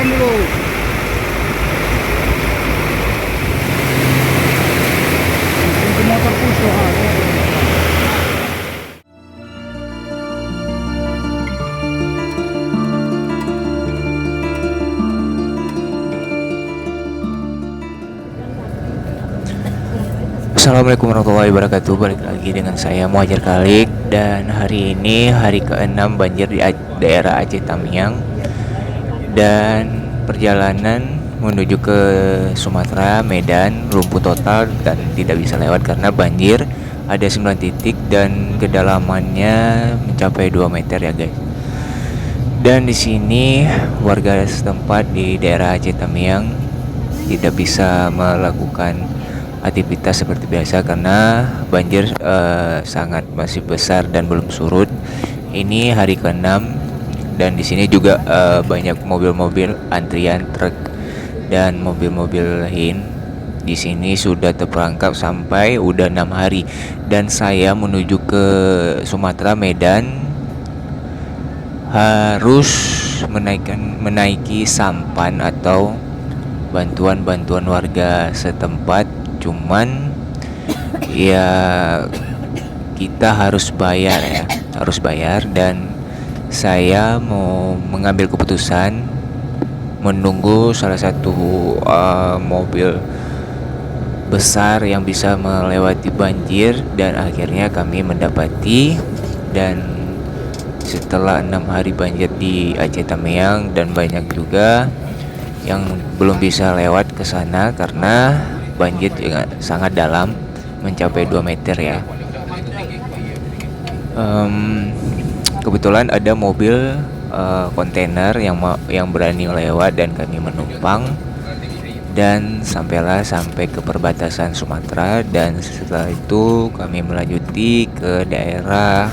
rem dulu. Pintu motor puso. Assalamualaikum warahmatullahi wabarakatuh. Balik lagi dengan saya Muhajir Khalid. Dan hari ini hari ke-6 banjir di daerah Aceh Tamiang. Dan perjalanan menuju ke Sumatera, Medan, lumpuh total dan tidak bisa lewat karena banjir. Ada 9 titik dan kedalamannya mencapai 2 meter ya guys. Dan di sini warga setempat di daerah Aceh Tamiang tidak bisa melakukan aktivitas seperti biasa karena banjir sangat masih besar dan belum surut. Ini hari ke-6 dan di sini juga banyak mobil-mobil antrian truk dan mobil-mobil hin. Di sini sudah terperangkap sampai udah 6 hari dan saya menuju ke Sumatera Medan harus menaiki sampan atau bantuan warga setempat. Cuman ya kita harus bayar dan saya mau mengambil keputusan menunggu salah satu mobil besar yang bisa melewati banjir dan akhirnya kami mendapati. Dan setelah 6 hari banjir di Aceh Tamiang dan banyak juga yang belum bisa lewat ke sana karena banjir juga sangat dalam, mencapai 2 meter ya. Kebetulan ada mobil kontainer yang berani lewat dan kami menumpang dan sampai ke perbatasan Sumatera. Dan setelah itu kami melanjuti ke daerah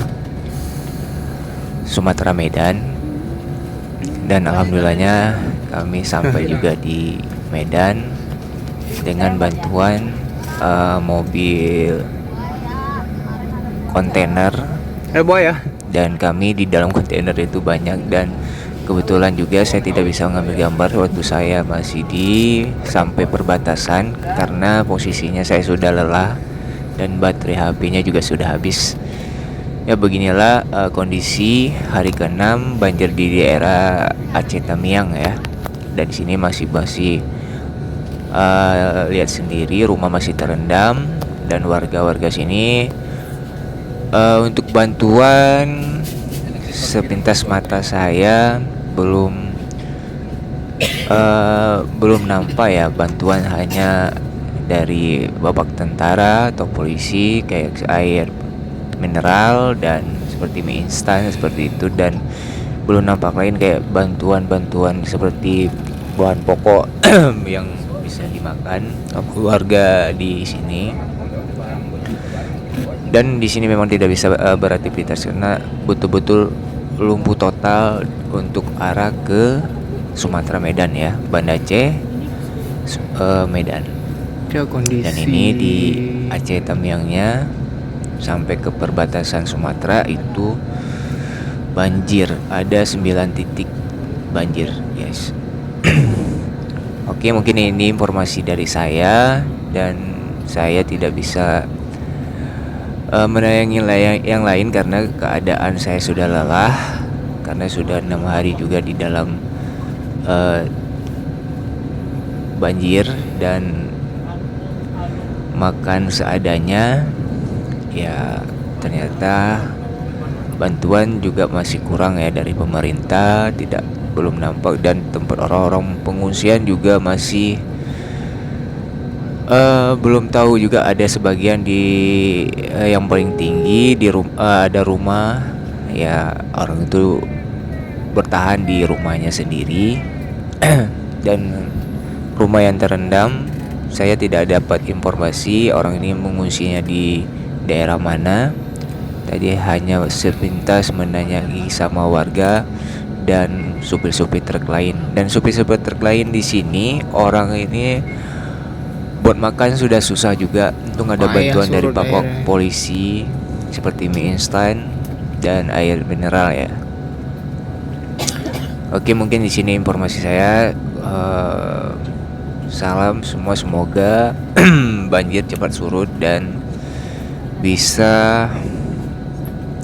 Sumatera Medan dan alhamdulillahnya kami sampai juga di Medan dengan bantuan mobil kontainer. Boy ya. Dan kami di dalam kontainer itu banyak dan kebetulan juga saya tidak bisa mengambil gambar waktu saya masih sampai perbatasan karena posisinya saya sudah lelah dan baterai HP-nya juga sudah habis. Ya beginilah kondisi hari ke-6 banjir di daerah Aceh Tamiang ya. Dan di sini masih lihat sendiri rumah masih terendam dan warga sini untuk bantuan sepintas mata saya belum nampak ya. Bantuan hanya dari bapak tentara atau polisi kayak air mineral dan seperti mie instan seperti itu, dan belum nampak lain kayak bantuan seperti bahan pokok yang bisa dimakan keluarga di sini. Dan di sini memang tidak bisa beraktivitas karena betul-betul lumpuh total untuk arah ke Sumatera Medan ya, Banda Aceh Medan. Dan ini di Aceh Tamiangnya sampai ke perbatasan Sumatera itu banjir, ada 9 titik banjir guys. Oke, mungkin ini informasi dari saya dan saya tidak bisa menayangi yang lain karena keadaan saya sudah lelah karena sudah 6 hari juga di dalam banjir dan makan seadanya ya. Ternyata bantuan juga masih kurang ya dari pemerintah, belum nampak, dan tempat orang-orang pengungsian juga masih belum tahu juga. Ada sebagian yang paling tinggi ada rumah ya, orang itu bertahan di rumahnya sendiri. Dan rumah yang terendam saya tidak dapat informasi orang ini mengungsinya di daerah mana. Tadi hanya sepintas menanyai sama warga dan supir-supir truk lain. Dan supir-supir truk lain di sini orang ini buat makan sudah susah juga. Untung ada bantuan dari bapak polisi seperti mie instan dan air mineral ya. Oke, mungkin di sini informasi saya. Salam semua, semoga banjir cepat surut dan bisa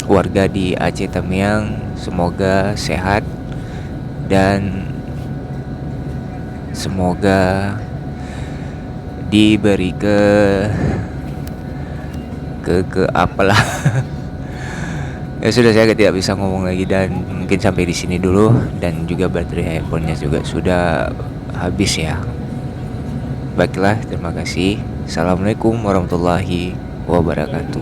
warga di Aceh Tamiang semoga sehat dan semoga diberi ke apalah. Ya sudah, saya tidak bisa ngomong lagi dan mungkin sampai di sini dulu, dan juga baterai handphonenya juga sudah habis ya. Baiklah, terima kasih. Assalamualaikum warahmatullahi wabarakatuh.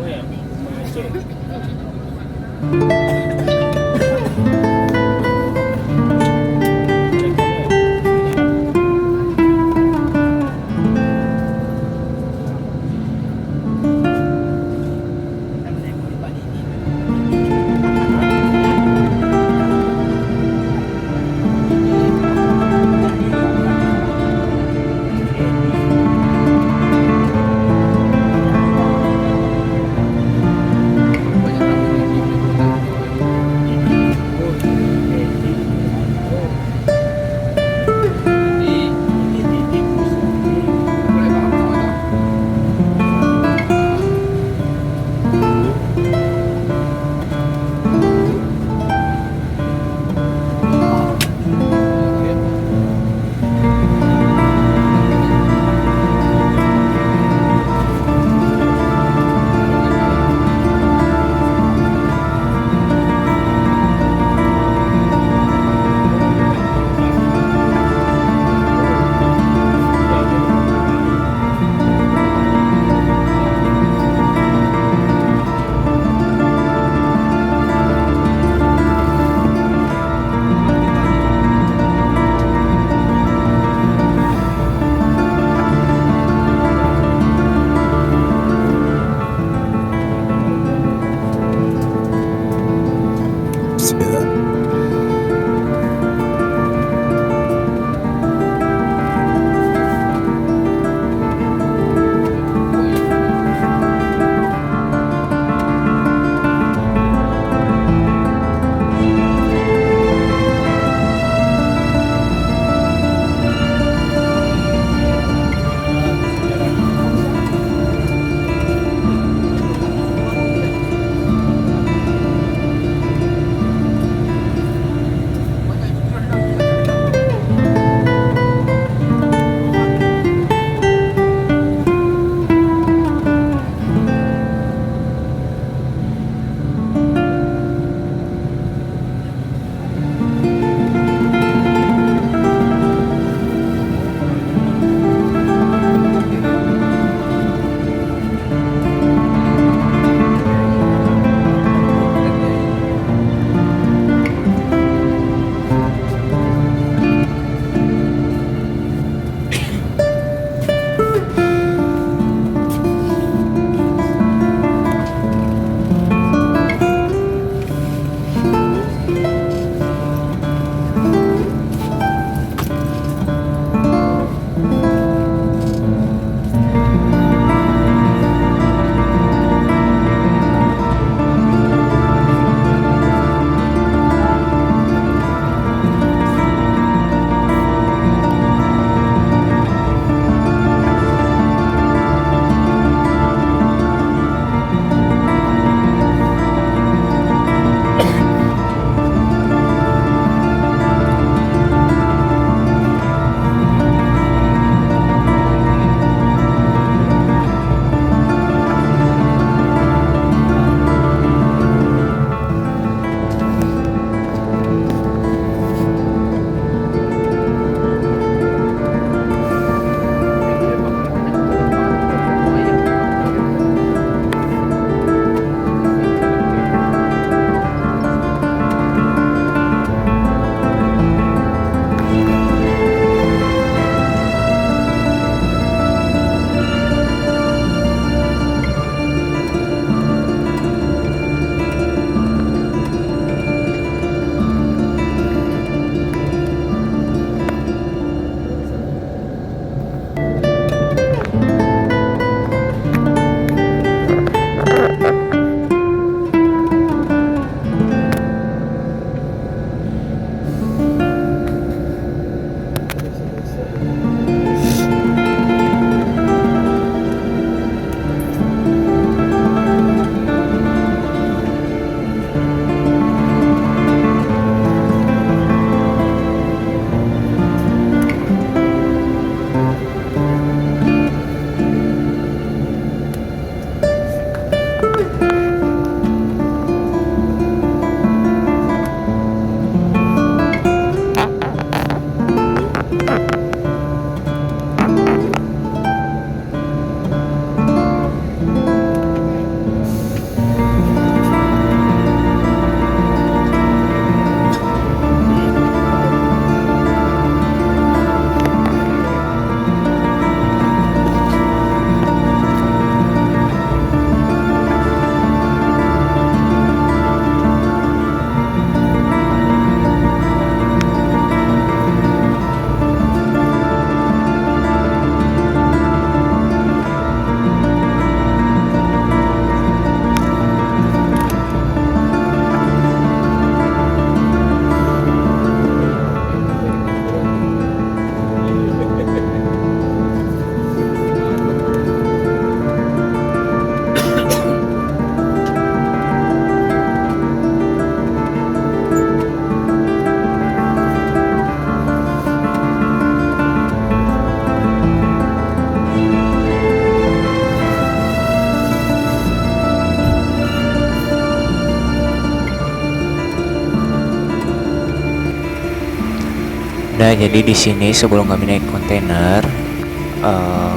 Nah, jadi di sini sebelum kami naik kontainer,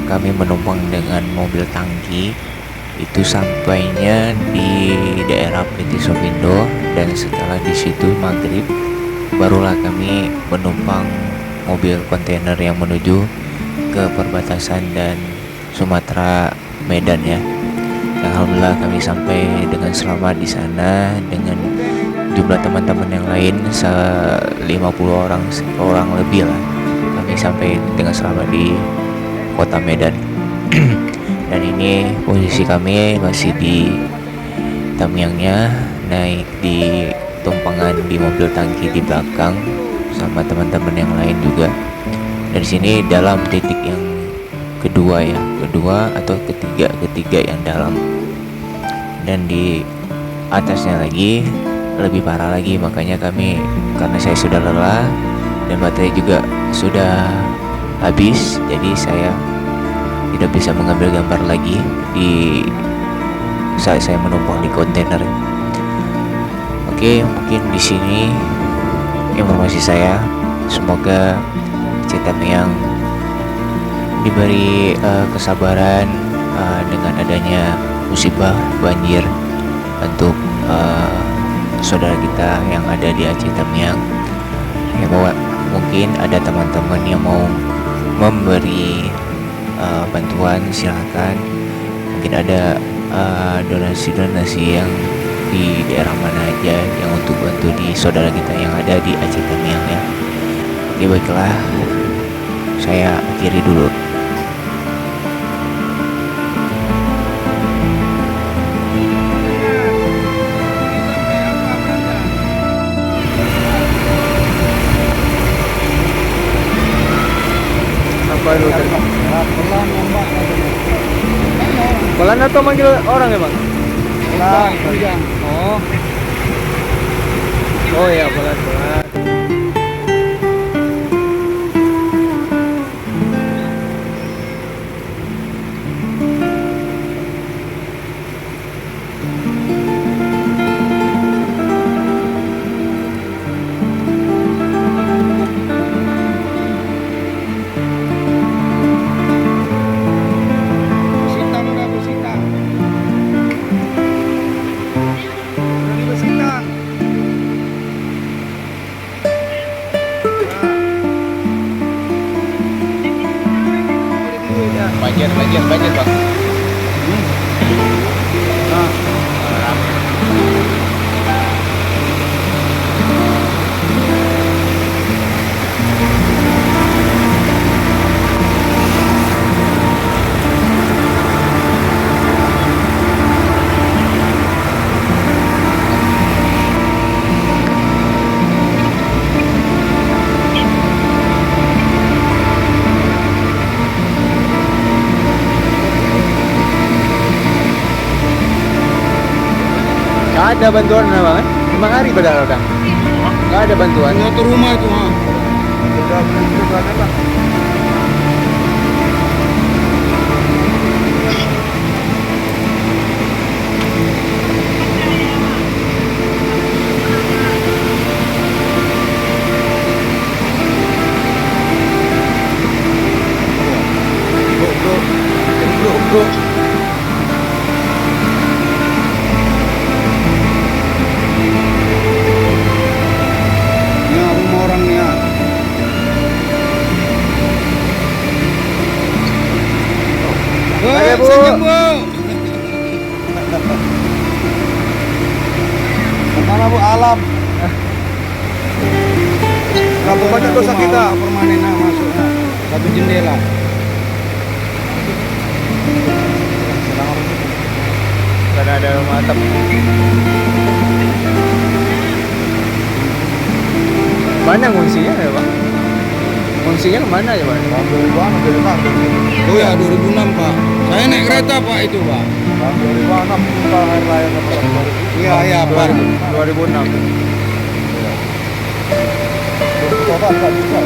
kami menumpang dengan mobil tangki. Itu sampainya di daerah PT Sofindo, dan setelah di situ maghrib barulah kami menumpang mobil kontainer yang menuju ke perbatasan dan Sumatera Medan ya. Alhamdulillah kami sampai dengan selamat di sana dengan jumlah teman-teman yang lain 50 orang lebih lah. Kami sampai dengan selamat di kota Medan. Dan ini posisi kami masih di Tamiangnya, naik di tumpangan di mobil tangki di belakang sama teman-teman yang lain juga. Dari sini dalam titik yang kedua atau ketiga yang dalam, dan di atasnya lagi lebih parah lagi. Makanya kami, karena saya sudah lelah dan baterai juga sudah habis, jadi saya tidak bisa mengambil gambar lagi di saat saya menumpang di kontainer. Oke, mungkin di sini informasi saya. Semoga cetak yang diberi kesabaran dengan adanya musibah banjir untuk saudara kita yang ada di Aceh Tamiang. Ya, bahwa mungkin ada teman-teman yang mau memberi bantuan, silahkan. Mungkin ada donasi-donasi yang di daerah mana aja yang untuk bantu di saudara kita yang ada di Aceh Tamiang ya. Oke, baiklah, saya akhiri dulu. Apa itu? Pelan atau manggil orang ya bang? Pelan. Oh ya, pelan. Banjir bang. Ada bantuan bang? 5 hari padahal udah. Nggak ada bantuan. Satu rumah itu ha. Udah bantuan apa? Bro. Ayo bu. Kemana bu? Alam. Berapa banyak dosa kita? Permanen masuknya. Satu jendela. Karena ada atap. Mana ngunsinya ya bang? Ngunsinya kemana ya bang? Oh ya 2006 pak. Saya naik kereta pak itu pak. 2006 Pak air layar Iya pak. 2006. Coba nggak bisa.